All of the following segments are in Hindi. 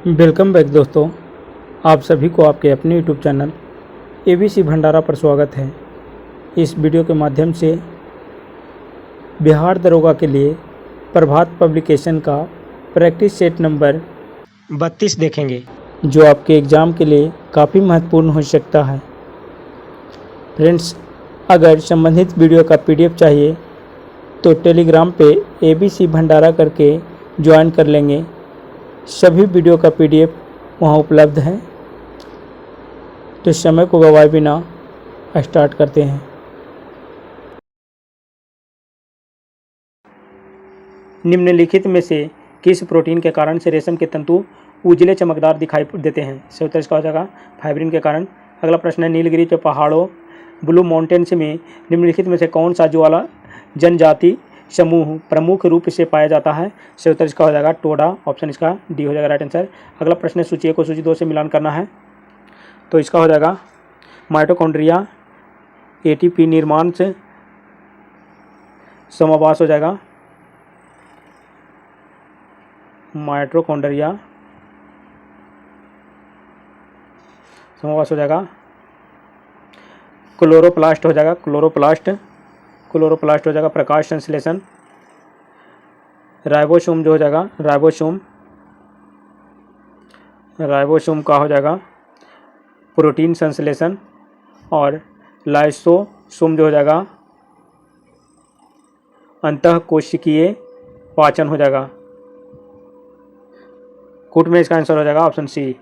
वेलकम बैक दोस्तों। आप सभी को आपके अपने यूट्यूब चैनल एबीसी भंडारा पर स्वागत है। इस वीडियो के माध्यम से बिहार दरोगा के लिए प्रभात पब्लिकेशन का प्रैक्टिस सेट नंबर 32 देखेंगे, जो आपके एग्ज़ाम के लिए काफ़ी महत्वपूर्ण हो सकता है। फ्रेंड्स, अगर संबंधित वीडियो का पीडीएफ चाहिए तो टेलीग्राम पे एबीसी भंडारा करके ज्वाइन कर लेंगे। सभी वीडियो का पीडीएफ वहाँ उपलब्ध है। तो समय को गवाए बिना स्टार्ट करते हैं। निम्नलिखित में से किस प्रोटीन के कारण से रेशम के तंतु उजले चमकदार दिखाई देते हैं? सही उत्तर इसका हो जाएगा फाइब्रिन के कारण। अगला प्रश्न है, नीलगिरी के पहाड़ों ब्लू माउंटेन्स में निम्नलिखित में से कौन सा ज्वाला जनजाति समूह प्रमुख रूप से पाया जाता है? सही उत्तर इसका हो जाएगा टोडा। ऑप्शन इसका डी हो जाएगा राइट आंसर। अगला प्रश्न है, सूची 1 को सूची 2 से मिलान करना है, तो इसका हो जाएगा माइटोकॉन्ड्रिया एटीपी निर्माण से समावास हो जाएगा। माइटोकॉन्ड्रिया समावास हो जाएगा। क्लोरोप्लास्ट हो जाएगा, क्लोरोप्लास्ट हो जाएगा प्रकाश संश्लेषण। राइबोसोम जो हो जाएगा राइबोसोम का हो जाएगा प्रोटीन संश्लेषण। और लाइसोसोम जो हो जाएगा अंतःकोशिकीय पाचन हो जाएगा। कूट में इसका आंसर हो जाएगा ऑप्शन सी।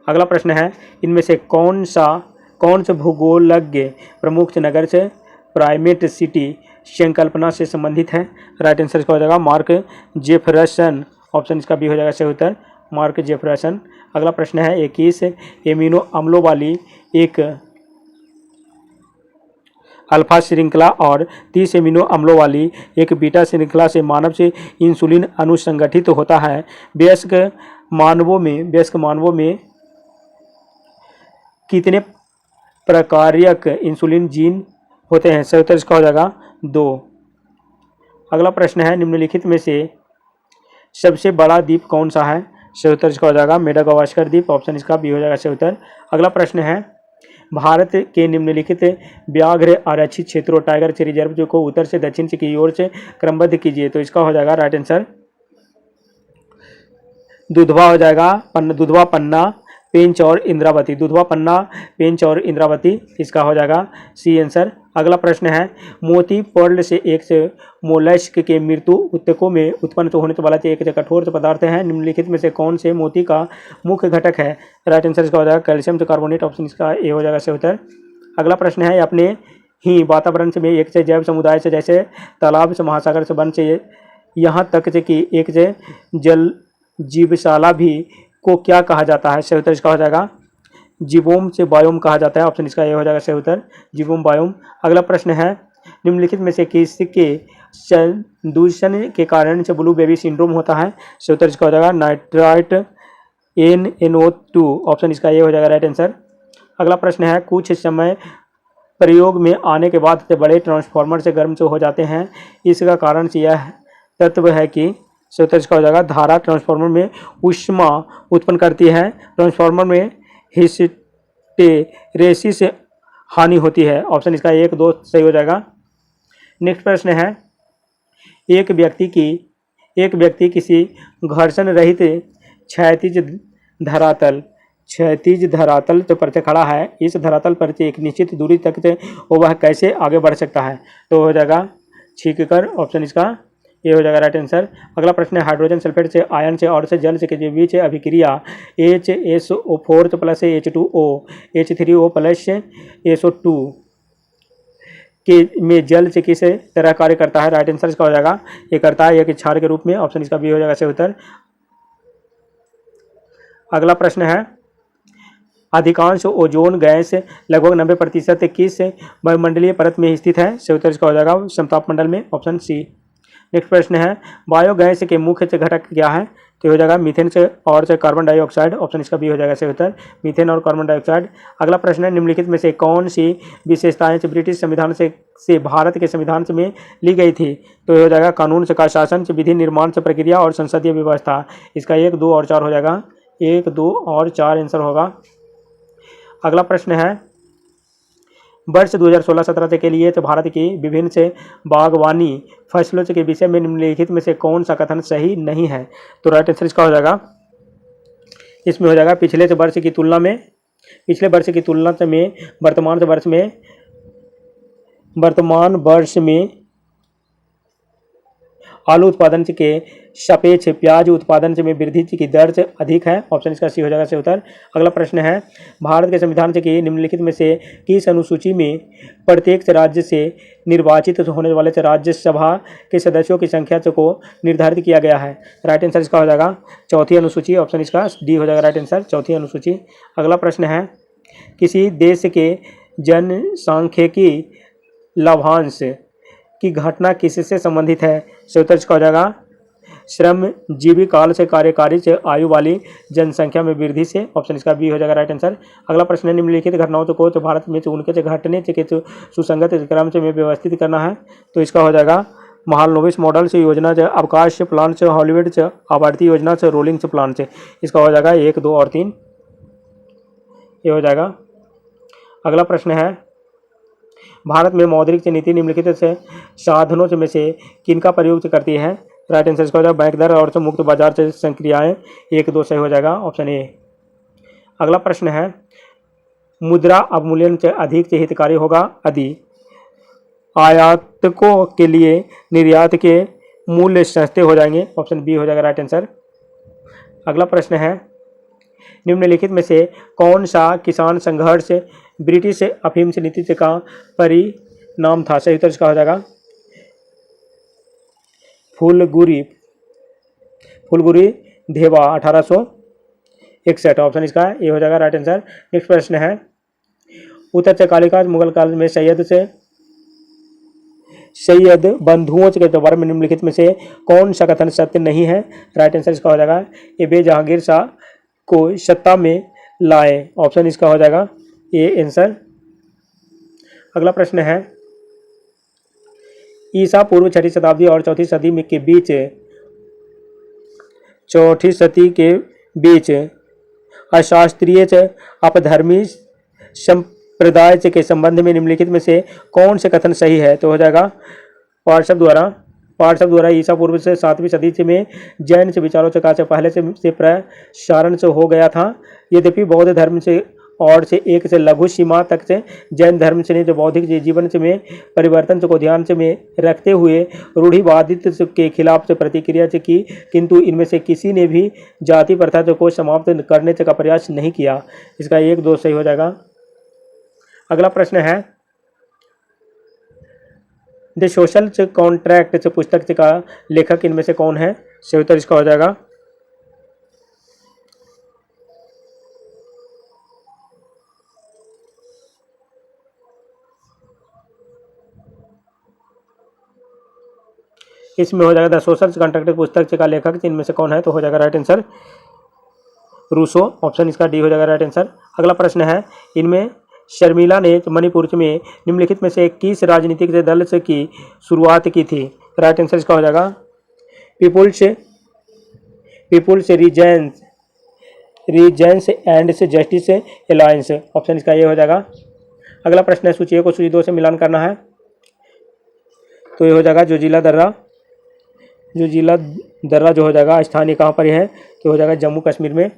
अगला प्रश्न है, इनमें से कौन से भूगोलज्ञ प्रमुख नगर से प्राइमेट सिटी संकल्पना से संबंधित है? राइट आंसर इसका हो जाएगा मार्क जेफरसन। ऑप्शन इसका बी हो जाएगा सही उत्तर, मार्क जेफरसन। अगला प्रश्न है, 21 एमिनो अम्लों वाली एक अल्फा श्रृंखला और 30 एमिनो अम्लों वाली एक बीटा श्रृंखला से मानव से इंसुलिन अनुसंगठित होता है। वयस्क मानवों में कितने प्रकारक इंसुलिन जीन होते हैं? सही उत्तर इसका हो जाएगा 2। अगला प्रश्न है, निम्नलिखित में से सबसे बड़ा द्वीप कौन सा है? सही उत्तर इसका हो जाएगा मेडागास्कर द्वीप। ऑप्शन इसका बी हो जाएगा सही उत्तर। अगला प्रश्न है, भारत के निम्नलिखित व्याघ्र आरक्षित क्षेत्रों टाइगर रिजर्व को उत्तर से दक्षिण से की ओर से क्रमबद्ध कीजिए, तो इसका हो जाएगा राइट आंसर दुधवा हो जाएगा, दुधवा, पन्ना, पेंच और इंद्रावती। दुधवा, पन्ना, पेंच और इंद्रावती, इसका हो जाएगा सी आंसर। अगला प्रश्न है, मोती पर्ल से एक से मोलस्क के मृत्यु ऊतकों में उत्पन्न होने वाला एक कठोर पदार्थ है। निम्नलिखित में से कौन से मोती का मुख्य घटक है? राइट आंसर इसका हो जाएगा कैल्शियम कार्बोनेट। ऑप्शन इसका ए हो जाएगा सही उत्तर। अगला प्रश्न है, अपने ही वातावरण से में एक से जैव समुदाय से जैसे तालाब से महासागर से वन से यहाँ तक से कि एक से जल जीवशाला भी को क्या कहा जाता है? सही उत्तर इसका हो जाएगा जीवोम से बायोम कहा जाता है। ऑप्शन इसका ये हो जाएगा सही उत्तर जीवोम बायोम। अगला प्रश्न है, निम्नलिखित में से किसके दूषण के कारण से ब्लू बेबी सिंड्रोम होता है? सही उत्तर इसका हो जाएगा नाइट्राइट NNO2। ऑप्शन इसका ये हो जाएगा राइट आंसर। अगला प्रश्न है, कुछ समय प्रयोग में आने के बाद बड़े ट्रांसफार्मर से गर्म से हो जाते हैं, इसका कारण से यह तत्व है कि सही उत्तर इसका हो जाएगा धारा ट्रांसफार्मर में ऊष्मा उत्पन्न करती है। ट्रांसफार्मर में हिस्टेरेसिस से हानि होती है। ऑप्शन इसका 1, 2 सही हो जाएगा। नेक्स्ट प्रश्न है, एक व्यक्ति किसी घर्षण रहित क्षैतिज धरातल पर खड़ा है। इस धरातल पर एक निश्चित दूरी तक वह कैसे आगे बढ़ सकता है? तो हो जाएगा छींक कर। ऑप्शन इसका ये हो जाएगा राइट आंसर। अगला प्रश्न है, हाइड्रोजन सल्फेट से आयन से और से जल से के बीच अभिक्रिया HSO4 plus H2O H3O plus SO2 के में जल से किस तरह कार्य करता है? राइट आंसर इसका हो जाएगा ये करता है एक क्षार के रूप में। ऑप्शन इसका भी हो जाएगा सही उत्तर। अगला प्रश्न है, अधिकांश ओजोन गैस लगभग 90% किस वायुमंडलीय परत में स्थित है? सही उत्तर इसका हो जाएगा समताप मंडल में। Option C. नेक्स्ट प्रश्न है बायोगैस के मुख्य घटक क्या है? तो हो जाएगा मीथेन से और से कार्बन डाइऑक्साइड, ऑप्शन इसका बी हो जाएगा सही उत्तर, मीथेन और कार्बन डाइऑक्साइड। अगला प्रश्न है निम्नलिखित में से कौन सी विशेषताएं ब्रिटिश संविधान से भारत के संविधान से में ली गई थी? तो हो जाएगा कानून से, का शासन से, विधि निर्माण से, प्रक्रिया और संसदीय व्यवस्था। इसका 1, 2 और 4 हो जाएगा, 1, 2 और 4 आंसर होगा। अगला प्रश्न है वर्ष 2016-17 के लिए तो भारत की विभिन्न से बागवानी फसलों के विषय में निम्नलिखित में से कौन सा कथन सही नहीं है? तो राइट आंसर इसका हो जाएगा, इसमें हो जाएगा पिछले वर्ष की तुलना में वर्तमान वर्ष में आलू उत्पादन के सापेक्ष प्याज उत्पादन में वृद्धि की दर से अधिक है, ऑप्शन इसका सी हो जाएगा सही उत्तर। अगला प्रश्न है भारत के संविधान से कि निम्नलिखित में से किस अनुसूची में प्रत्येक राज्य से निर्वाचित होने वाले राज्यसभा के सदस्यों की संख्या को निर्धारित किया गया है? राइट आंसर इसका हो जाएगा चौथी अनुसूची, ऑप्शन इसका डी हो जाएगा राइट आंसर, चौथी अनुसूची। अगला प्रश्न है किसी देश के जनसांख्यिकी लाभांश की घटना किससे संबंधित है? उत्तर इसका हो जाएगा श्रम जीवी काल से कार्यकारी से आयु वाली जनसंख्या में वृद्धि से, ऑप्शन इसका बी हो जाएगा राइट आंसर। अगला प्रश्न है निम्नलिखित घटनाओं को तो भारत में उनके घटने के सुसंगत क्रम से व्यवस्थित करना है? तो इसका हो जाएगा महालनोबिस मॉडल से, योजना से, अवकाश से, प्लान से, हॉलीवुड से, आवर्ती योजना से, रोलिंग से, प्लान से। इसका हो जाएगा 1, 2 और 3 ये हो जाएगा। अगला प्रश्न है भारत में मौद्रिक नीति निम्नलिखित से साधनों में से किनका प्रयोग करती है? राइट आंसर इसका हो जाएगा बैंक दर और से मुक्त बाजार से संक्रियाएं, 1, 2 सही हो जाएगा, ऑप्शन ए। अगला प्रश्न है मुद्रा अवमूल्यन से अधिक से हितकारी होगा यदि आयातकों के लिए निर्यात के मूल्य सस्ते हो जाएंगे, ऑप्शन बी हो जाएगा राइट आंसर। अगला प्रश्न है निम्नलिखित में से कौन सा किसान संघर्ष ब्रिटिश अफीम से नीति का परिणाम था? सही उत्तर इसका हो जाएगा फुलगुरी धेवा 1861, ऑप्शन इसका ये हो जाएगा राइट आंसर। नेक्स्ट प्रश्न है उत्तर से कालिका मुगल काल में सैयद बंधुओं के दरबार में निम्नलिखित में से कौन सा कथन सत्य नहीं है? राइट आंसर इसका हो जाएगा ये जहांगीर शाह को सत्ता में लाए, ऑप्शन इसका हो जाएगा ये आंसर। अगला प्रश्न है ईसा पूर्व 6वीं शताब्दी और 4वीं सदी में के बीच 4वीं सदी के बीच अशास्त्रीय अपधर्मी संप्रदाय के संबंध में निम्नलिखित में से कौन से कथन सही है? तो हो जाएगा पार्श्व द्वारा ईसा पूर्व से 7वीं सदी में जैन से विचारों से पहले से प्रसारण से हो गया था। यद्यपि बौद्ध धर्म से और से एक से लघु सीमा तक से जैन धर्म से जो बौद्धिक जीवन से में परिवर्तन को ध्यान से में रखते हुए रूढ़िवादित्व के खिलाफ से प्रतिक्रिया से की, किंतु इनमें से किसी ने भी जाति प्रथा को समाप्त करने का प्रयास नहीं किया। इसका 1, 2 सही हो जाएगा। अगला प्रश्न है द सोशल कॉन्ट्रैक्ट पुस्तक का लेखक इनमें से कौन है? सही उत्तर इसका हो जाएगा इसमें हो जाएगा द सोशल कॉन्ट्रैक्ट पुस्तक का लेखक इनमें से कौन है? तो हो जाएगा राइट आंसर रूसो, ऑप्शन इसका डी हो जाएगा राइट आंसर। अगला प्रश्न है इनमें शर्मिला ने मणिपुर में निम्नलिखित में से किस राजनीतिक दल से की शुरुआत की थी? राइट आंसर इसका हो जाएगा people's regions and justice alliance, option इसका ये हो जाएगा। अगला प्रश्न है सूची 1 को सूची 2 से मिलान करना है, तो ये हो जाएगा जोजिला दर्रा जो हो जाएगा स्थानीय कहाँ पर है? तो हो जाएगा जम्मू कश्मीर में।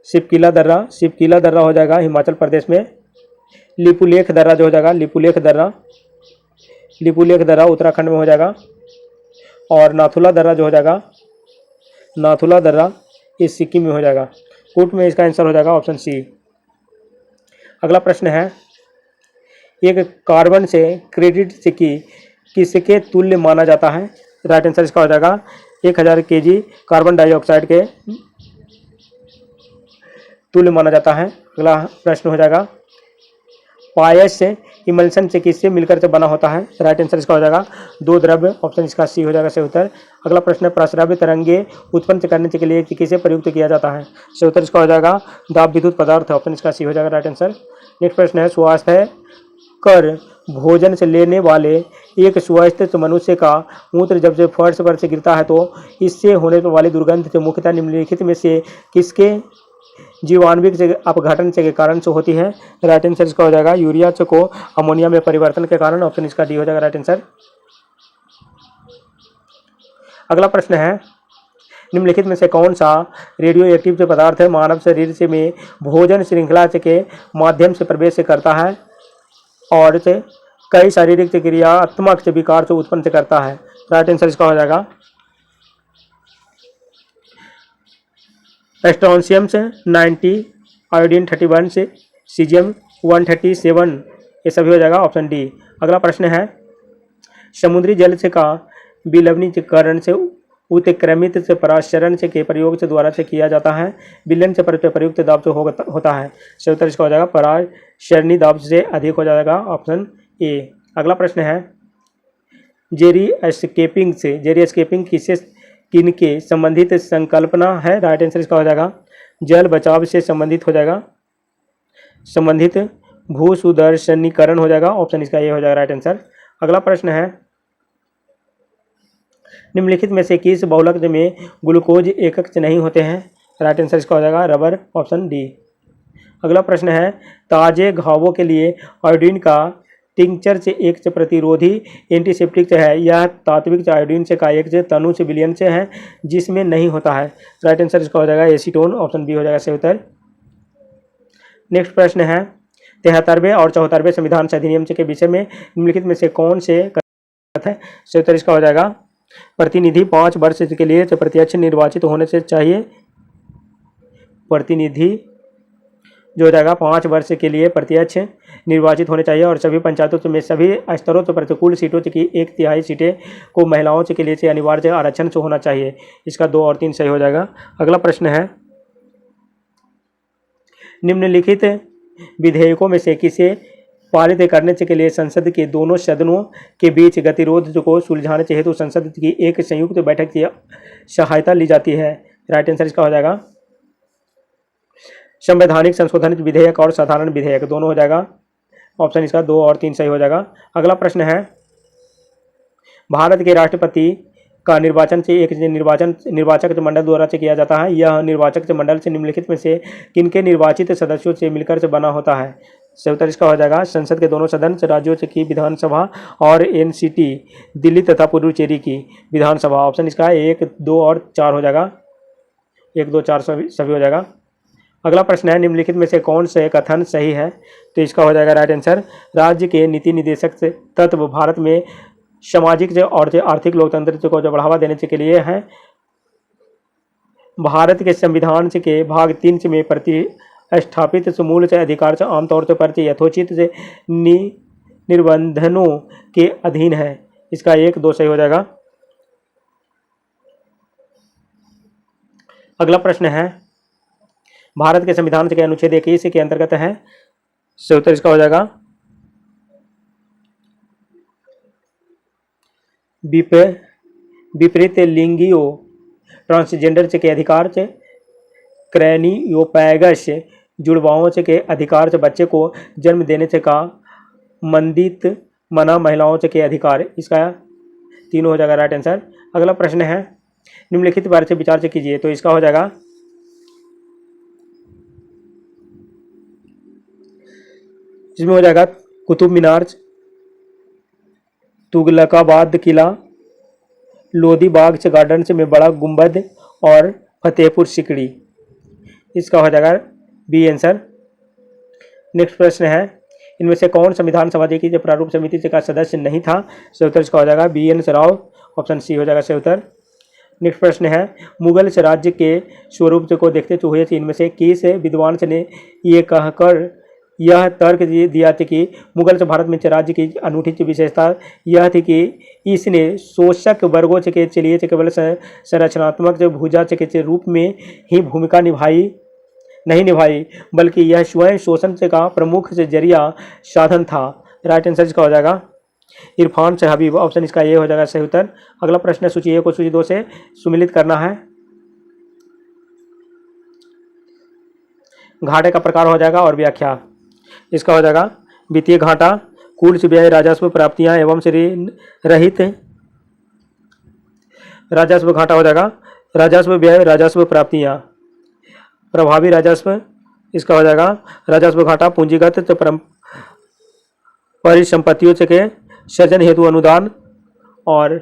शिवकिला दर्रा हो जाएगा हिमाचल प्रदेश में। लिपुलेख दर्रा जो हो जाएगा लिपुलेख दर्रा उत्तराखंड में हो जाएगा। और नाथुला दर्रा जो हो जाएगा नाथुला दर्रा ये सिक्किम में हो जाएगा। कूट में इसका आंसर हो जाएगा ऑप्शन सी। अगला प्रश्न है एक कार्बन से क्रेडिट से किसके तुल्य माना जाता है? राइट आंसर इसका हो जाएगा 1000 kg कार्बन डाइऑक्साइड के तुल्य माना जाता है। अगला प्रश्न हो जाएगा पायस इमल्शन से किससे मिलकर से बना होता है? राइट आंसर इसका हो जाएगा दो द्रव्य, ऑप्शन इसका सी हो जाएगा सही उत्तर। अगला प्रश्न है प्रस्राव्य तरंगे उत्पन्न करने के लिए किसे प्रयुक्त किया जाता है? सही उत्तर इसका हो जाएगा दाब विद्युत पदार्थ, ऑप्शन इसका सी हो जाएगा राइट आंसर। नेक्स्ट प्रश्न है स्वास्थ्य कर भोजन से लेने वाले एक स्वस्थ मनुष्य का मूत्र जब से फर्श पर से गिरता है तो इससे होने वाली दुर्गंध से मुख्यतः निम्नलिखित में से किसके जीवाणविक से अपघटन से के कारण से होती है? राइट आंसर इसका हो जाएगा यूरिया को अमोनिया में परिवर्तन के कारण, ऑप्शन इसका डी हो जाएगा राइट आंसर। अगला प्रश्न है निम्नलिखित में से कौन सा रेडियो एक्टिव पदार्थ है मानव शरीर से में भोजन श्रृंखला के माध्यम से प्रवेश करता है और से कई शारीरिक क्रियात्मक से विकार से उत्पन्न करता है? राइट आंसर इसका हो जाएगा एस्ट्रोनशियम से 90, आयोडीन 31 से सीजियम 137, ये सभी हो जाएगा ऑप्शन डी। अगला प्रश्न है समुद्री जल से का विलवनीकरण से उत्क्रमित से पराशरण से के प्रयोग से द्वारा से किया जाता है, विलयन से प्रयुक्त दाब से होता है? सही उत्तर इसका हो जाएगा पराशरणी दाब से अधिक हो जाएगा, ऑप्शन ए। अगला प्रश्न है जेरी एस्केपिंग किनके संबंधित संकल्पना है? राइट आंसर इसका हो जाएगा जल बचाव से संबंधित हो जाएगा, संबंधित भूसुदर्शनीकरण हो जाएगा, ऑप्शन इसका ये हो जाएगा राइट आंसर। अगला प्रश्न है निम्नलिखित में से किस बहुलक में ग्लूकोज एकक नहीं होते हैं? राइट आंसर इसका हो जाएगा रबर, ऑप्शन डी। अगला प्रश्न है ताजे घावों के लिए आयोडीन का टिंचर से एक से प्रतिरोधी एंटीसेप्टिक से है, यह तात्विक आयोडीन से का एक से तनु से विलयन से है जिसमें नहीं होता है? राइट आंसर इसका हो जाएगा एसीटोन, ऑप्शन बी हो जाएगा सही उत्तर। नेक्स्ट प्रश्न है 73वें और 74वें संविधान से अधिनियम के विषय में निम्नलिखित में से कौन से है? सही उत्तर इसका हो जाएगा प्रतिनिधि 5 वर्ष के लिए प्रत्यक्ष निर्वाचित होने से चाहिए, प्रतिनिधि जो हो जाएगा 5 वर्ष के लिए प्रत्यक्ष निर्वाचित होने चाहिए और सभी पंचायतों में सभी स्तरों पर प्रतिकूल सीटों की 1/3 सीटें को महिलाओं के लिए से अनिवार्य आरक्षण से होना चाहिए। इसका 2 और 3 सही हो जाएगा। अगला प्रश्न है निम्नलिखित विधेयकों में से किसे पारित करने के लिए संसद के दोनों सदनों के बीच गतिरोध को सुलझाने के हेतु संसद की एक संयुक्त बैठक की सहायता ली जाती है? राइट आंसर इसका हो जाएगा संवैधानिक संशोधन विधेयक और साधारण विधेयक, दोनों हो जाएगा, ऑप्शन इसका 2 और 3 सही हो जाएगा। अगला प्रश्न है भारत के राष्ट्रपति का निर्वाचन से एक निर्वाचक मंडल द्वारा से किया जाता है, यह निर्वाचक मंडल से निम्नलिखित में से किनके निर्वाचित सदस्यों से मिलकर से बना होता है? सही उत्तर इसका हो जाएगा संसद के दोनों सदन राज्यों की विधानसभा और एनसीटी दिल्ली तथा पुडुचेरी की विधानसभा, ऑप्शन इसका 1, 2 और 4 हो जाएगा, 1, 2, 4 सभी हो जाएगा। अगला प्रश्न है निम्नलिखित में से कौन से कथन सही है? तो इसका हो जाएगा राइट आंसर राज्य के नीति निदेशक से तत्व भारत में सामाजिक और आर्थिक लोकतंत्र को जो बढ़ावा देने के लिए है, भारत के संविधान के भाग 3 में प्रतिस्थापित मूल से अधिकार से आमतौर पर यथोचित से निर्बंधनों के अधीन है। इसका 1, 2 सही हो जाएगा। अगला प्रश्न है भारत के संविधान के अनुच्छेद 21 के अंतर्गत है, सही उत्तर इसका हो जाएगा विपरीत लिंगियों ट्रांसजेंडर के अधिकार से क्रैनियोपैगस जुड़वाओं के अधिकार से बच्चे को जन्म देने से का मंदित मना महिलाओं के अधिकार, इसका 3 हो जाएगा राइट आंसर। अगला प्रश्न है निम्नलिखित बारे से विचार से कीजिए, तो इसका हो जाएगा इसमें हो जाएगा कुतुब मीनार, तुगलकाबाद किला, लोधी बाग से गार्डन से में बड़ा गुंबद और फतेहपुर सिकड़ी, इसका हो जाएगा बी आंसर। नेक्स्ट प्रश्न है इनमें से कौन संविधान सभा की प्रारूप समिति का सदस्य नहीं था? सही उत्तर इसका हो जाएगा BN राव, ऑप्शन सी हो जाएगा सही उत्तर। नेक्स्ट प्रश्न है मुगल राज्य के स्वरूप को देखते हुए इनमें से किस विद्वान ने ये कहकर यह तर्क दिया था कि मुगल भारत में राज्य की अनूठी विशेषता यह थी कि इसने शोषक वर्गों के लिए केवल संरचनात्मक भुजा के रूप में ही भूमिका नहीं निभाई, बल्कि यह स्वयं शोषण का प्रमुख जरिया साधन था। राइट आंसर इसका हो जाएगा इरफान से हबीब, ऑप्शन इसका ये हो जाएगा सही उत्तर। अगला प्रश्न है सूची 1 को सूची 2 से सुमिलित करना है। घाटे का प्रकार हो जाएगा और व्याख्या, इसका हो जाएगा वित्तीय घाटा, कुल से व्यय, राजस्व प्राप्तियां एवं से ऋण रहित। राजस्व घाटा हो जाएगा राजस्व व्यय, राजस्व प्राप्तियां, प्रभावी राजस्व, इसका हो जाएगा राजस्व घाटा पूंजीगत परिसंपत्तियों के सृजन हेतु अनुदान, और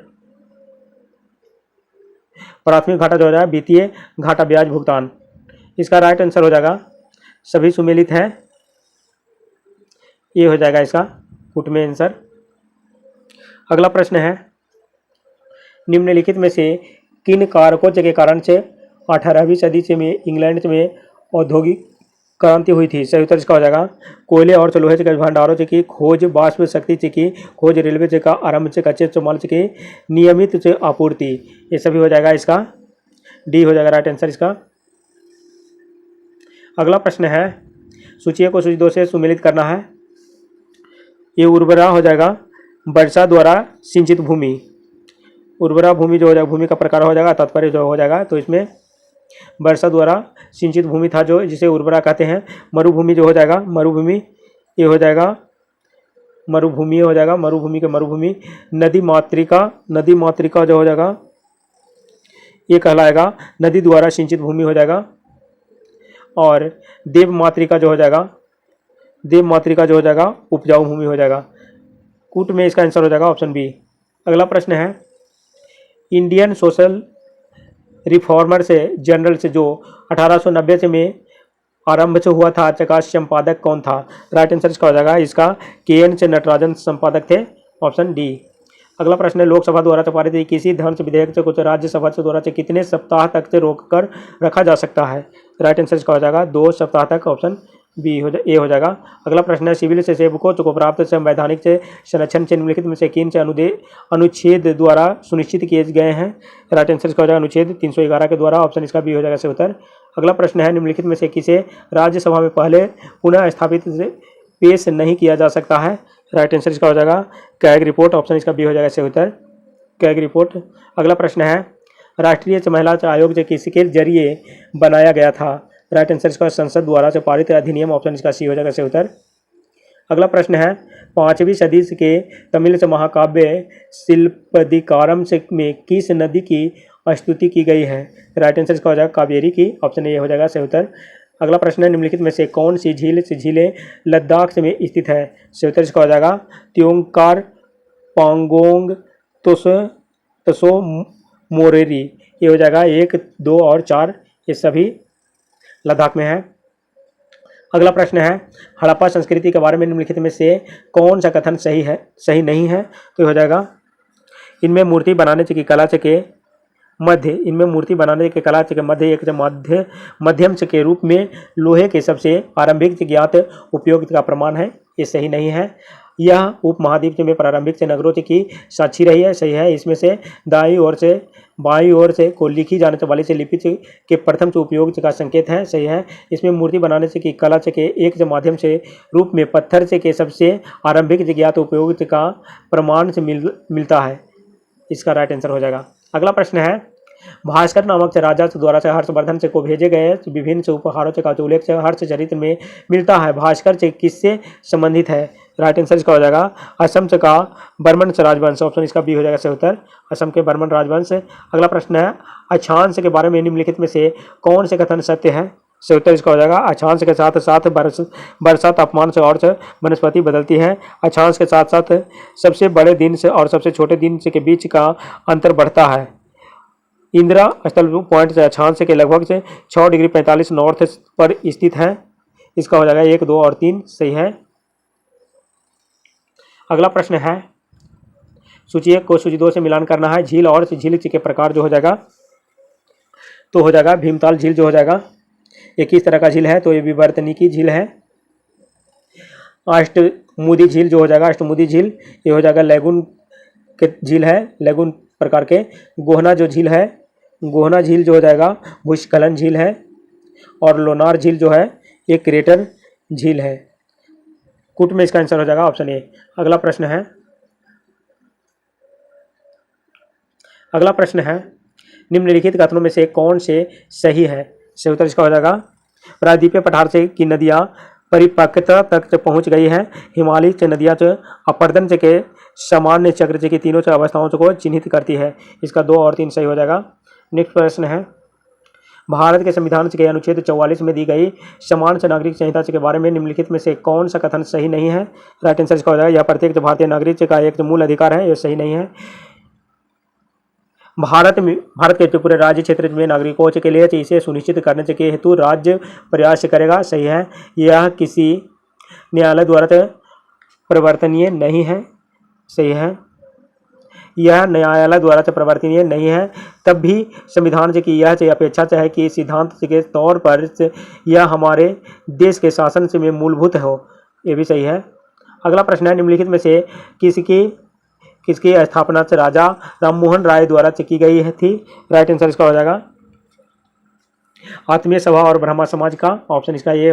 प्राथमिक घाटा जो हो जाएगा वित्तीय घाटा ब्याज भुगतान। इसका राइट आंसर हो जाएगा सभी सुमेलित है, ये हो जाएगा इसका पुट में आंसर। अगला प्रश्न है निम्नलिखित में से किन कारकों के कारण से 18वीं सदी से में इंग्लैंड में औद्योगिक क्रांति हुई थी। सही उत्तर इसका हो जाएगा कोयले और लोहे के भंडारों की खोज, बाष्प शक्ति की खोज, रेलवे का आरंभ, कच्चे माल की नियमित आपूर्ति, ये सभी हो जाएगा इसका डी हो जाएगा राइट आंसर इसका। अगला प्रश्न है सूची 1 को सूची 2 से सुमेलित करना है। ये उर्वरा हो जाएगा वर्षा द्वारा सिंचित भूमि, उर्वरा भूमि जो हो जाएगा भूमि का प्रकार हो जाएगा, तात्पर्य जो हो जाएगा तो इसमें वर्षा द्वारा सिंचित भूमि था जो जिसे उर्वरा कहते हैं। मरुभूमि जो हो जाएगा मरुभूमि, ये हो जाएगा मरुभूमि हो जाएगा मरुभूमि के मरुभूमि। नदी मातृका, नदी मातृका जो हो जाएगा ये कहलाएगा नदी द्वारा सिंचित भूमि हो जाएगा। और देव मातृका जो हो जाएगा, देव मातृका जो हो जाएगा उपजाऊ भूमि हो जाएगा। कूट में इसका आंसर हो जाएगा ऑप्शन बी। अगला प्रश्न है इंडियन सोशल रिफॉर्मर से जनरल से जो 1890 से में आरंभ से हुआ था का संपादक कौन था। राइट आंसर इसका हो जाएगा इसका के.एन. से नटराजन संपादक थे, ऑप्शन डी। अगला प्रश्न है लोकसभा द्वारा पारित किसी धन से विधेयक से कुछ राज्यसभा से द्वारा से कितने सप्ताह तक से रोककर रखा जा सकता है। राइट आंसर इसका हो जाएगा 2 सप्ताह तक, ऑप्शन बी ए हो जाएगा। अगला प्रश्न है सिविल से सेवकों को प्राप्त संवैधानिक से संरक्षण से निम्नलिखित में से किन से अनुच्छेद द्वारा सुनिश्चित किए गए हैं। राइट आंसर इसका हो जाएगा अनुच्छेद 311 के द्वारा, ऑप्शन इसका बी हो जाएगा सही उत्तर। अगला प्रश्न है निम्नलिखित में से किसे राज्यसभा में पहले पुनः स्थापित पेश नहीं किया जा सकता है। राइट आंसर इसका हो जाएगा कैग रिपोर्ट, ऑप्शन इसका बी हो जाएगा सही उत्तर कैग रिपोर्ट। अगला प्रश्न है राष्ट्रीय महिला आयोग जो किसके जरिए बनाया गया था। राइट आंसर इसका संसद द्वारा से पारित अधिनियम, ऑप्शन इसका सी हो जाएगा सही उत्तर। अगला प्रश्न है 5वीं सदी के तमिल से महाकाव्य शिल्पदिकारम से में किस नदी की स्तुति की गई है। राइट आंसर इसका हो जाएगा कावेरी की, ऑप्शन ए हो जाएगा सही उत्तर। अगला प्रश्न है निम्नलिखित में से कौन सी झीलें लद्दाख में स्थित है। सही उत्तर इसका हो जाएगा त्योंगकार, पांगोंग, तसो मोरेरी, ये हो जाएगा 1, 2 और 4, ये सभी लद्दाख में है। अगला प्रश्न है हड़प्पा संस्कृति के बारे में निम्नलिखित में से कौन सा कथन सही नहीं है। तो हो जाएगा इनमें मूर्ति बनाने की कला के मध्य, इनमें मूर्ति बनाने के कला के मध्य एक मध्यम से के रूप में लोहे के सबसे आरंभिक ज्ञात उपयोग का प्रमाण है, ये सही नहीं है। यह उपमहाद्वीप में प्रारंभिक से नगरों की साक्षी रही है, सही है। इसमें से दाईं ओर से बाईं ओर से को लिखी जाने वाली से लिपि के प्रथम से उपयोग का संकेत है, सही है। इसमें मूर्ति बनाने से की कला के एक माध्यम से रूप में पत्थर से के सबसे आरंभिक ज्ञात उपयोग का प्रमाण से मिलता है, इसका राइट आंसर हो जाएगा। अगला प्रश्न है भास्कर नामक से राजा द्वारा से हर्षवर्धन से को भेजे गए विभिन्न से उपहारों का उल्लेख से हर्ष चरित्र में मिलता है। भास्कर से किससे संबंधित है। राइट आंसर इसका हो जाएगा असम से का बर्मन राजवंश, ऑप्शन इसका बी हो जाएगा सही उत्तर असम के बर्मन राजवंश। अगला प्रश्न है अक्षांश के बारे में निम्नलिखित में से कौन से कथन सत्य है। सही उत्तर इसका हो जाएगा अक्षांश के साथ साथ वर्षा तापमान से और वनस्पति बदलती है। अक्षांश के साथ साथ सबसे बड़े दिन से और सबसे छोटे दिन से के बीच का अंतर बढ़ता है। इंदिरा स्थल पॉइंट से अक्षांश के लगभग से 6 डिग्री 45 नॉर्थ पर स्थित है, इसका हो जाएगा 1, 2 और 3 सही है। अगला प्रश्न है सूची 1 को सूची 2 से मिलान करना है। झील और झील के प्रकार जो हो जाएगा तो हो जाएगा भीमताल झील जो हो जाएगा ये किस तरह का झील है, तो ये विवर्तनिकी झील है। अष्टमुदी झील जो हो जाएगा अष्टमुदी झील ये हो जाएगा लैगून के झील है, लैगून प्रकार के। गोहना जो झील है गोहना झील जो हो जाएगा भूस्खलन झील है। और लोनार झील जो है ये क्रेटर झील है। कूट में इसका आंसर हो जाएगा ऑप्शन ए। अगला प्रश्न है निम्नलिखित कथनों में से कौन से सही है? सही उत्तर इसका हो जाएगा प्रायद्वीपीय पठार से की नदियां परिपक्वता तक पहुंच गई हैं। हिमालय च नदियां च अपर्दन च के सामान्य चक्र च की तीनों च अवस्थाओं को चिन्हित करती है। इसका 2 और 3 सही हो जाएगा। नेक्स्ट प्रश्न है भारत के संविधान के अनुच्छेद 44 में दी गई समान च नागरिक संहिता के बारे में निम्नलिखित में से कौन सा कथन सही नहीं है? राइट आंसर इसका हो जाएगा यह प्रत्येक भारतीय नागरिक का एक मूल अधिकार है। यह सही नहीं है। भारत के पूरे राज्य क्षेत्र में नागरिकों के लिए इसे सुनिश्चित करने के हेतु राज्य प्रयास करेगा। सही है। यह किसी न्यायालय द्वारा परिवर्तनीय नहीं है। सही है। यह न्यायालय द्वारा परिवर्तनीय नहीं है। तब भी संविधान की यह अपेक्षा है कि सिद्धांत के तौर पर यह हमारे देश के शासन से में मूलभूत हो। यह भी सही है। अगला प्रश्न है निम्नलिखित में से किसकी स्थापना से राजा राममोहन राय द्वारा की गई थी? राइट आंसर इसका हो जाएगा आत्मीय सभा और ब्रह्मा समाज का। ऑप्शन इसका ये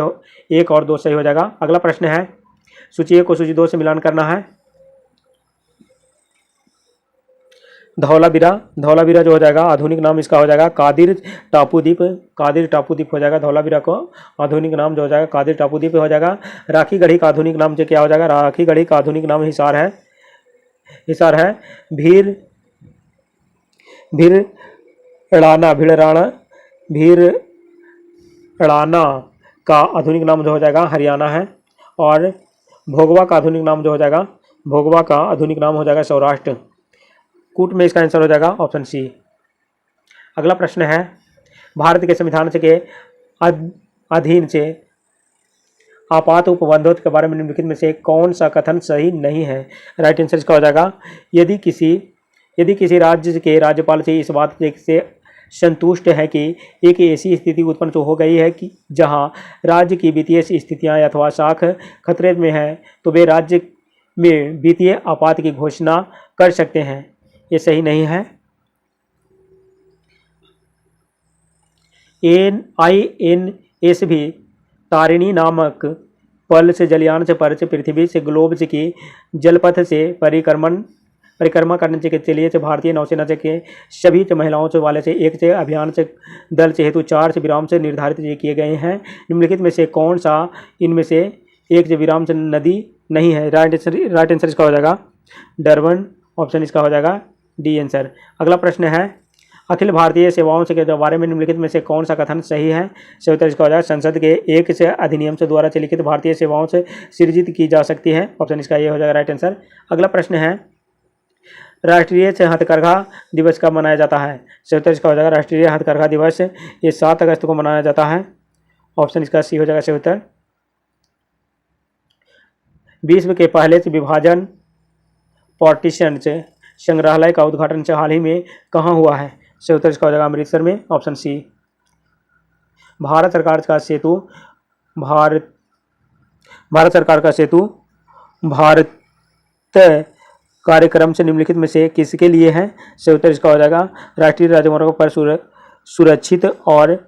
1 और 2 सही हो जाएगा। अगला प्रश्न है सूची 1 को सूची 2 से मिलान करना है। धौलावीरा जो हो जाएगा आधुनिक नाम इसका हो जाएगा कादिर टापू द्वीप हो जाएगा। धौलावीरा को आधुनिक नाम जो हो जाएगा कादिर टापू द्वीप हो जाएगा। राखी गढ़ी का आधुनिक नाम जो क्या हो जाएगा? राखी गढ़ी का आधुनिक नाम हिसार है। भीड़राना का आधुनिक नाम जो हो जाएगा हरियाणा है। और भोगवा का आधुनिक नाम जो हो जाएगा सौराष्ट्र। कूट में इसका आंसर हो जाएगा ऑप्शन सी। अगला प्रश्न है भारत के संविधान के अधीन से आपात उपबंधों के बारे में निम्नलिखित में से कौन सा कथन सही नहीं है? राइट आंसर इसका हो जाएगा यदि किसी राज्य के राज्यपाल से इस बात से संतुष्ट है कि एक ऐसी स्थिति उत्पन्न हो गई है कि जहां राज्य की वित्तीय स्थितियां अथवा साख खतरे में है तो वे राज्य में वित्तीय आपात की घोषणा कर सकते हैं। ये सही नहीं है। INS भी तारिणी नामक पल से जलयान से पर से पृथ्वी से ग्लोब की जलपथ से परिक्रमा करने के लिए भारतीय नौसेना के सभी महिलाओं से वाले से एक से अभियान से दल से हेतु 4 से विराम से निर्धारित किए गए हैं। निम्नलिखित में से कौन सा इनमें से एक से विराम से नदी नहीं है? राइट आंसर इसका हो जाएगा डरबन। ऑप्शन इसका हो जाएगा डी आंसर। अगला प्रश्न है अखिल भारतीय सेवाओं से के बारे में निम्नलिखित में से कौन सा कथन सही है? सही उत्तर इसका हो जाएगा संसद के एक से अधिनियम से द्वारा से लिखित भारतीय सेवाओं से सृजित की जा सकती है। ऑप्शन इसका ये हो जाएगा राइट आंसर। अगला प्रश्न है राष्ट्रीय हथकरघा दिवस कब मनाया जाता है? सही उत्तर इसका हो जाएगा राष्ट्रीय हथकरघा दिवस ये 7 अगस्त को मनाया जाता है। ऑप्शन इसका सी हो जाएगा सही उत्तर। विश्व के पहले से विभाजन पार्टीशन से संग्रहालय का उद्घाटन हाल ही में कहाँ हुआ है? सही उत्तर इसका हो जाएगा अमृतसर में। Option C. भारत सरकार का सेतु भारत कार्यक्रम से निम्नलिखित में से किसके लिए है? सही उत्तर इसका हो जाएगा राष्ट्रीय राजमार्गों पर सुरक्षित और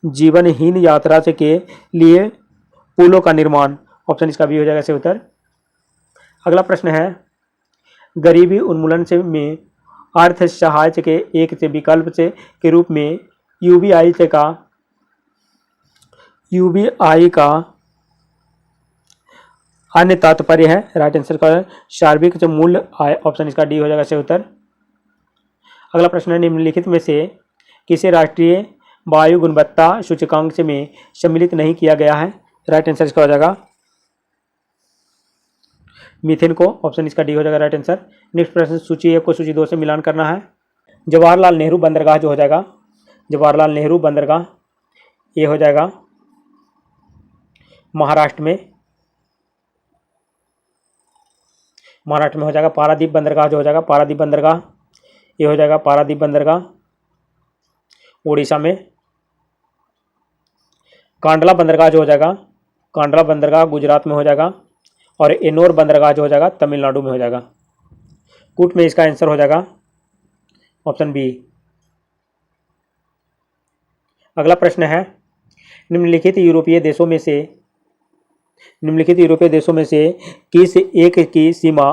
जीवनहीन यात्रा से के लिए पुलों का निर्माण। ऑप्शन इसका भी हो जाएगा सही उत्तर। अगला प्रश्न है गरीबी उन्मूलन से में अर्थ सहायता के एक से विकल्प से के रूप में यूबीआई का अन्य तात्पर्य है। राइट आंसर का सार्वत्रिक जो मूल्य आय। ऑप्शन इसका डी हो जाएगा सही उत्तर। अगला प्रश्न है निम्नलिखित में से किसे राष्ट्रीय वायु गुणवत्ता सूचकांक में सम्मिलित नहीं किया गया है? राइट आंसर इसका हो जाएगा मीथेन को। ऑप्शन इसका डी हो जाएगा राइट आंसर। नेक्स्ट प्रश्न सूची 1 को सूची 2 से मिलान करना है। जवाहरलाल नेहरू बंदरगाह जो हो जाएगा जवाहरलाल नेहरू बंदरगाह ये हो जाएगा महाराष्ट्र में हो जाएगा। पारादीप बंदरगाह जो हो जाएगा पारादीप बंदरगाह ये हो जाएगा पारादीप बंदरगाह उड़ीसा में। कांडला बंदरगाह जो हो जाएगा कांडला बंदरगाह गुजरात में हो जाएगा। और एनोर बंदरगाह जो हो जाएगा तमिलनाडु में हो जाएगा। कूट में इसका आंसर हो जाएगा ऑप्शन बी। अगला प्रश्न है निम्नलिखित यूरोपीय देशों में से निम्नलिखित यूरोपीय देशों में से किस एक की सीमा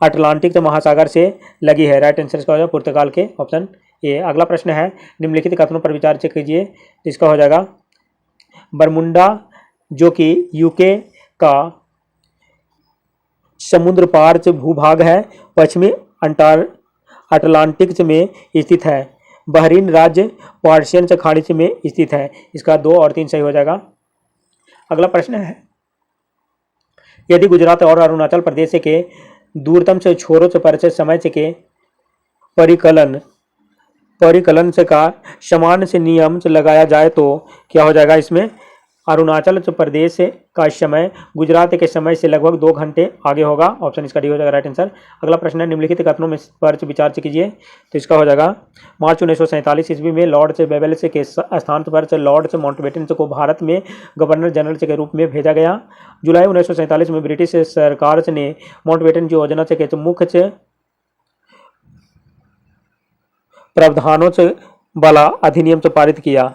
अटलांटिक महासागर से लगी है? राइट आंसर इसका हो जाएगा पुर्तगाल के ऑप्शन ए। अगला प्रश्न है, निम्नलिखित कथनों पर विचार कीजिए। इसका हो जाएगा बरमुंडा जो कि यूके का समुद्र पार भूभाग है, पश्चिमी अटलांटिक में स्थित है। बहरीन राज्य पर्शियन खाड़ी में स्थित है। इसका 2 और 3 सही हो जाएगा। अगला प्रश्न है, यदि गुजरात और अरुणाचल प्रदेश के दूरतम से छोरों से पर से समय से के परिकलन से का समान से नियम से लगाया जाए तो क्या हो जाएगा? इसमें अरुणाचल प्रदेश का समय गुजरात के समय से लगभग 2 घंटे आगे होगा। ऑप्शन इसका डी हो जाएगा राइट आंसर। अगला प्रश्न है, निम्नलिखित कथनों में पर विचार कीजिए। तो इसका हो जाएगा मार्च 1947 ईस्वी में लॉर्ड बेवेल के स्थान पर लॉर्ड माउंटबेटन को भारत में गवर्नर जनरल के रूप में भेजा गया। जुलाई 1947 में ब्रिटिश सरकार ने माउंटबेटन की योजना के मुख्य प्रावधानों से वाला अधिनियम से पारित किया।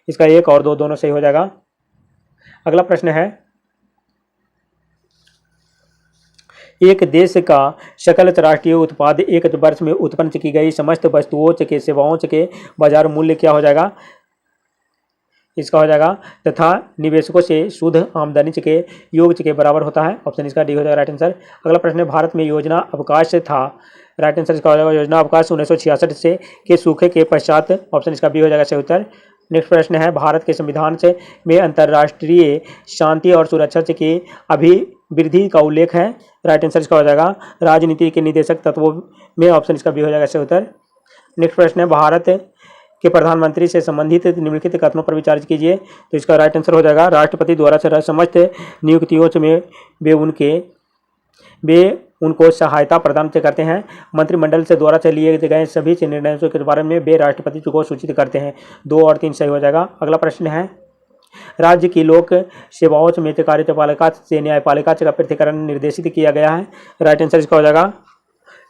इसका 1 और 2 दोनों सही हो जाएगा। अगला प्रश्न है, एक देश का सकल राष्ट्रीय उत्पाद एक वर्ष में उत्पन्न की गई समस्त वस्तुओं के सेवाओं के बाजार मूल्य क्या हो जाएगा? इसका हो जाएगा तथा निवेशकों से शुद्ध आमदनी के योग के बराबर होता है। ऑप्शन इसका डी हो जाएगा राइट आंसर। अगला प्रश्न है, भारत में योजना अवकाश था। राइट आंसर इसका हो जाएगा योजना अवकाश 1966 से के सूखे के पश्चात। ऑप्शन इसका बी हो जाएगा सही उत्तर। नेक्स्ट प्रश्न है, भारत के संविधान से में अंतर्राष्ट्रीय शांति और सुरक्षा के अभिवृद्धि का उल्लेख है। राइट आंसर इसका हो जाएगा राजनीति के निदेशक तत्वों में। ऑप्शन इसका बी हो जाएगा सही उत्तर। नेक्स्ट प्रश्न है, भारत के प्रधानमंत्री से संबंधित निम्नलिखित कथनों पर विचार कीजिए। तो इसका राइट आंसर हो जाएगा राष्ट्रपति द्वारा समस्त नियुक्तियों में वे उनको सहायता प्रदान करते हैं। मंत्रिमंडल से द्वारा से लिए गए सभी निर्णयों के बारे में वे राष्ट्रपति को सूचित करते हैं। 2 और 3 सही हो जाएगा। अगला प्रश्न है, राज्य की लोक सेवाओं में कार्यपालिका से न्यायपालिका का पृथक्करण निर्देशित किया गया है। राइट आंसर इसका हो जाएगा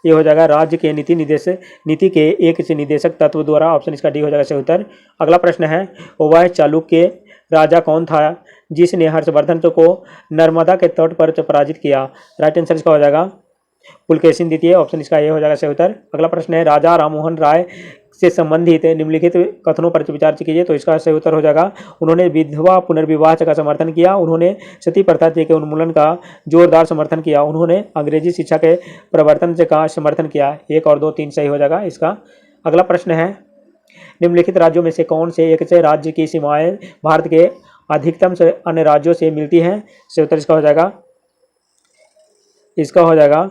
ये हो जाएगा राज्य के नीति के एक से निदेशक तत्व द्वारा। ऑप्शन इसका डी हो जाएगा सही उत्तर। अगला प्रश्न है, वह चालुक्य राजा कौन था जिसने हर्षवर्धन को नर्मदा के तट पर पराजित किया? राइट आंसर इसका हो जाएगा पुलकेशिन द्वितीय। ऑप्शन इसका ये हो जाएगा सही उत्तर। अगला प्रश्न है, राजा राममोहन राय से संबंधित निम्नलिखित कथनों पर विचार कीजिए। तो इसका सही उत्तर हो जाएगा उन्होंने विधवा पुनर्विवाह का समर्थन किया, उन्होंने सती प्रथा के उन्मूलन का जोरदार समर्थन किया, उन्होंने अंग्रेजी शिक्षा के प्रवर्तन का समर्थन किया। 1 और 2 3 सही हो जाएगा इसका। अगला प्रश्न है, निम्नलिखित राज्यों में से कौन से एक से राज्य की सीमाएं भारत के अधिकतम से अन्य राज्यों से मिलती हैं? सही उत्तर इसका हो जाएगा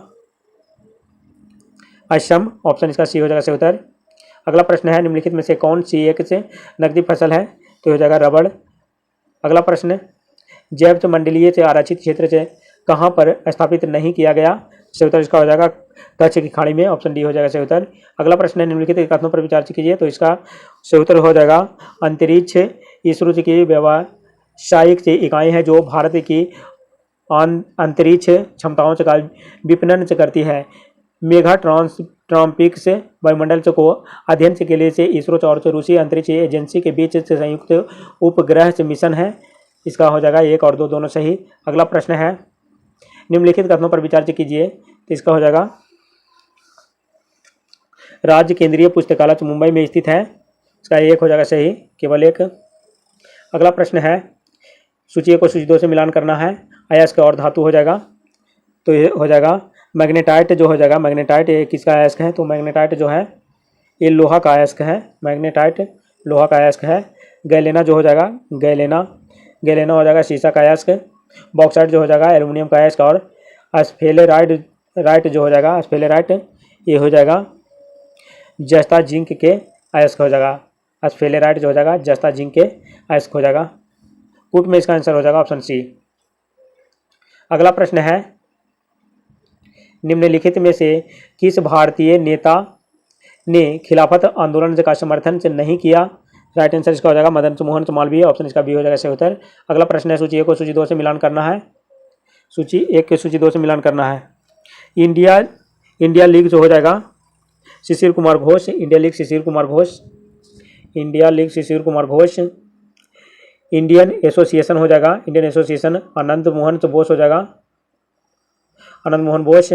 असम। ऑप्शन इसका सी हो जाएगा सही उत्तर। अगला प्रश्न है, निम्नलिखित में से कौन सी एक से नकदी फसल है? तो हो जाएगा रबड़। अगला प्रश्न, जैव मंडलीय से आरक्षित क्षेत्र से कहाँ पर स्थापित नहीं किया गया? सही उत्तर इसका हो जाएगा कच्छ की खाड़ी में। ऑप्शन डी हो जाएगा सही उत्तर। अगला प्रश्न है, निम्नलिखित कथनों पर विचार कीजिए। तो इसका सही उत्तर हो जाएगा अंतरिक्ष इसरो की व्यावसायिक से इकाई है जो भारत की अंतरिक्ष क्षमताओं का विपणन करती है। मेगा ट्रॉपिक्स वायुमंडल को अध्ययन के लिए से इसरो और रूसी अंतरिक्ष एजेंसी के बीच से संयुक्त उपग्रह से मिशन है। इसका हो जाएगा 1 और 2 दोनों सही। अगला प्रश्न है, निम्नलिखित कथनों पर विचार कीजिए। तो इसका हो जाएगा राज्य केंद्रीय पुस्तकालय मुंबई में स्थित है। इसका 1 हो जाएगा सही, केवल 1। अगला प्रश्न है, सूची 1 को सूची 2 से मिलान करना है। अयस्क और धातु हो जाएगा। तो ये हो जाएगा मैग्नेटाइट जो हो जाएगा, मैग्नेटाइट ये किसका अयस्क है? तो मैग्नेटाइट जो है ये लोहा का अयस्क है। मैग्नेटाइट लोहा का अयस्क है। गैलेना जो हो जाएगा गैलेना हो जाएगा शीशा का अयस्क। बॉक्साइट जो हो जाएगा एल्युमिनियम का अयस्क। और स्फेलेराइट जो हो जाएगा स्फेलेराइट ये हो जाएगा जस्ता जिंक के अयस्क हो जाएगा। स्फेलेराइट जो हो जाएगा जस्ता जिंक के अयस्क हो जाएगा। कूट में इसका आंसर हो जाएगा ऑप्शन सी। अगला प्रश्न है, निम्नलिखित में से किस भारतीय नेता ने खिलाफत आंदोलन का समर्थन से नहीं किया? राइट आंसर इसका हो जाएगा मदन मोहन मालवीय। ऑप्शन इसका बी हो जाएगा सही उत्तर। अगला प्रश्न है, सूची 1 को सूची 2 से मिलान करना है। सूची 1 के सूची 2 से मिलान करना है। इंडिया लीग जो हो जाएगा Shishir Kumar Ghosh. India league Shishir Kumar Ghosh. Indian association हो जाएगा, इंडियन एसोसिएशन। आनंद मोहन तो बोस हो जाएगा, आनंद मोहन बोस।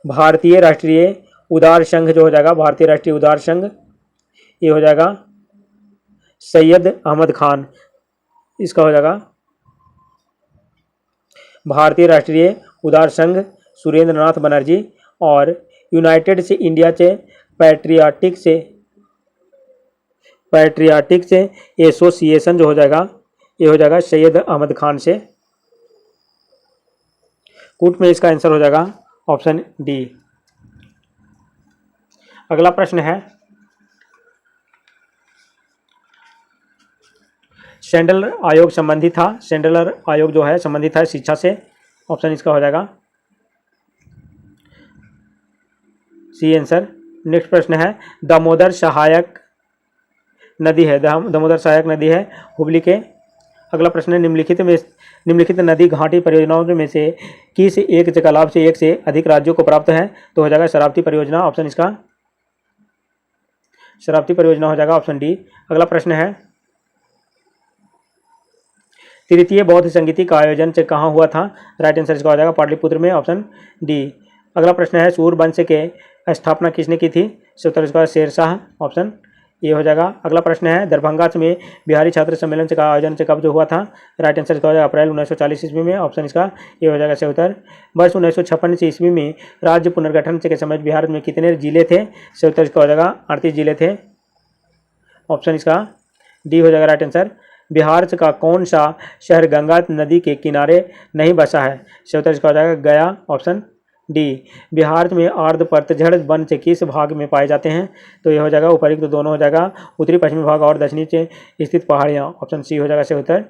भारतीय राष्ट्रीय उदार संघ जो हो जाएगा, भारतीय राष्ट्रीय उदार संघ, ये हो जाएगा सैयद अहमद खान, इसका हो जाएगा। भारतीय राष्ट्रीय उदार संघ सुरेंद्र नाथ बनर्जी। और यूनाइटेड से इंडिया से पैट्रियाटिक से एसोसिएशन जो हो जाएगा, ये हो जाएगा सैयद अहमद खान से। कूट में इसका आंसर हो जाएगा ऑप्शन डी। अगला प्रश्न है, सेंडलर आयोग संबंधित था, सेंडलर आयोग जो है संबंधित है शिक्षा से। ऑप्शन इसका हो जाएगा सी आंसर। नेक्स्ट प्रश्न है, दामोदर सहायक नदी है, दामोदर सहायक नदी है हुबली के। अगला प्रश्न है, निम्नलिखित नदी घाटी परियोजनाओं में से किस एक के लाभ से एक से अधिक राज्यों को प्राप्त है? तो हो जाएगा शरावती परियोजना। ऑप्शन इसका शरावती परियोजना हो जाएगा, ऑप्शन डी। अगला प्रश्न है, तृतीय बौद्ध संगीति का आयोजन से कहाँ हुआ था? राइट आंसर इसका हो जाएगा पाटलिपुत्र में, ऑप्शन डी। अगला प्रश्न है, सूर्यवंश के स्थापना किसने की थी? उत्तर इसका शेरशाह, ऑप्शन ए हो जाएगा। अगला प्रश्न है, दरभंगा में बिहारी छात्र सम्मेलन का आयोजन से कब जो हुआ था? राइट आंसर इसका हो जाएगा अप्रैल 1940 ईस्वी में, ऑप्शन इसका ये हो जाएगा से उत्तर। वर्ष 1956 ईस्वी में राज्य पुनर्गठन के समय बिहार में कितने जिले थे? से उत्तर इसका हो जाएगा 38 जिले थे, ऑप्शन इसका डी हो जाएगा राइट आंसर। बिहार का कौन सा शहर गंगा नदी के किनारे नहीं बसा है? से उत्तर इसका हो जाएगा गया, ऑप्शन डी। बिहार में आर्द्र पतझड़ वन से किस भाग में पाए जाते हैं? तो ये हो जाएगा ऊपरी तो दोनों हो जाएगा, उत्तरी पश्चिमी भाग और दक्षिणी से स्थित पहाड़ियाँ, ऑप्शन सी हो जाएगा से उत्तर।